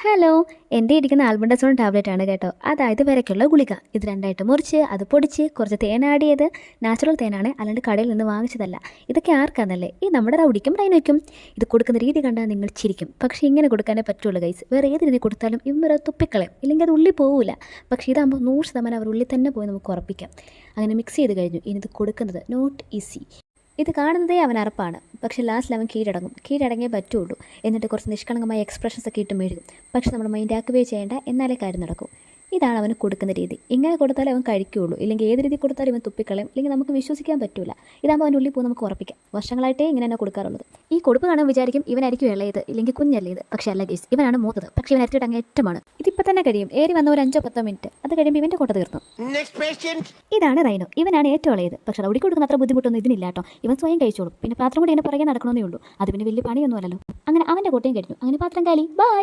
Hello, എൻ്റെ ഇരിക്കുന്ന ആൽബൻഡസോൺ tablet ആണ് കേട്ടോ. അതായത് വിരയ്ക്കുള്ള ഗുളിക. ഇത് രണ്ടായിട്ട് മുറിച്ച് അത് പൊടിച്ച് കുറച്ച് തേനാടിയത് നാച്ചുറൽ തേനാണ്, അല്ലാണ്ട് കടയിൽ നിന്ന് വാങ്ങിച്ചതല്ല. ഇതൊക്കെ ആർക്കാന്നല്ലേ? ഈ നമ്മുടെ റൗഡിക്കും റൈനോയ്ക്കും. ഇത് കൊടുക്കുന്ന രീതി കണ്ടാൽ നിങ്ങൾ ചിരിക്കും. പക്ഷേ ഇങ്ങനെ കൊടുക്കാനേ പറ്റുള്ളൂ ഗൈസ്. വേറെ ഏത് രീതി കൊടുത്താലും ഇവരെ തുപ്പിക്കളയും, ഇല്ലെങ്കിൽ അത് ഉള്ളി പോവില്ല. പക്ഷേ ഇതാകുമ്പോൾ 100% അവർ ഉള്ളിൽ തന്നെ പോയി നമുക്ക് ഉറപ്പിക്കാം. അങ്ങനെ മിക്സ് ചെയ്ത് കഴിഞ്ഞു. ഇനി ഇത് കൊടുക്കുന്നത് നോട്ട് ഈസി. ഇത് കാണുന്നതേ അവൻ അറപ്പാണ്, പക്ഷേ ലാസ്റ്റിൽ അവൻ കീഴടങ്ങിയേ പറ്റുള്ളൂ. എന്നിട്ട് കുറച്ച് നിഷ്കളങ്കമായ എക്സ്പ്രഷൻസ് ഒക്കെ ഇട്ട് മെഴുകും. പക്ഷെ നമ്മൾ മൈൻഡ് ആക്കുകയോ ചെയ്യേണ്ട, എന്നാലേ കാര്യം നടക്കും. ഇതാണ് അവന് കൊടുക്കുന്ന രീതി. ഇങ്ങനെ കൊടുത്താലേ അവൻ കഴിക്കുകയുള്ളൂ, ഇല്ലെങ്കിൽ ഏത് രീതി കൊടുത്താലും ഇവൻ തുപ്പിക്കളയും, ഇല്ലെങ്കിൽ നമുക്ക് വിശ്വസിക്കാൻ പറ്റില്ല. ഇതാകുമ്പോൾ അവൻ്റെ ഉള്ളിൽ പോകും നമുക്ക് ഉറപ്പിക്കാം. വർഷങ്ങളായിട്ടേ ഇങ്ങനെ തന്നെ കൊടുക്കാറുള്ളത്. ഈ കൊടുപ്പ് കാണാൻ വിചാരിക്കും ഇവനായിരിക്കും ഇളയത്, ഇല്ലെങ്കിൽ കുഞ്ഞല്ലേ ഇത്. പക്ഷേ അല്ല ഗേസ്, ഇവനാണ് മൂത്തത്. പക്ഷേ ഇവൻ അരച്ചിട്ട് അങ്ങ് ഏറ്റമാണ്. ഇതിപ്പോൾ തന്നെ കഴിയും. ഏറി വന്ന ഒരു 5-10 മിനിറ്റ്, അത് കഴിയുമ്പോൾ ഇവൻ്റെ കൊട്ട തീർന്നു. ഇതാണ് റൈനോ. ഇവനാണ് ഏറ്റവും ഇളയത്. പക്ഷേ റൗഡി കൊടുക്കുന്ന അത്ര ബുദ്ധിമുട്ടൊന്നും ഇതിനില്ല കേട്ടോ. ഇവൻ സ്വയം കഴിച്ചോളും. പിന്നെ പാത്രം കൂടി അതിൻ്റെ പുറകെ നടക്കണമെന്നേ ഉള്ളൂ. അത് പിന്നെ വലിയ പണിയൊന്നും അല്ലല്ലോ. അങ്ങനെ അവൻ്റെ കൊട്ടയും കഴിഞ്ഞു. അങ്ങനെ പാത്രം കാലി. ബൈ.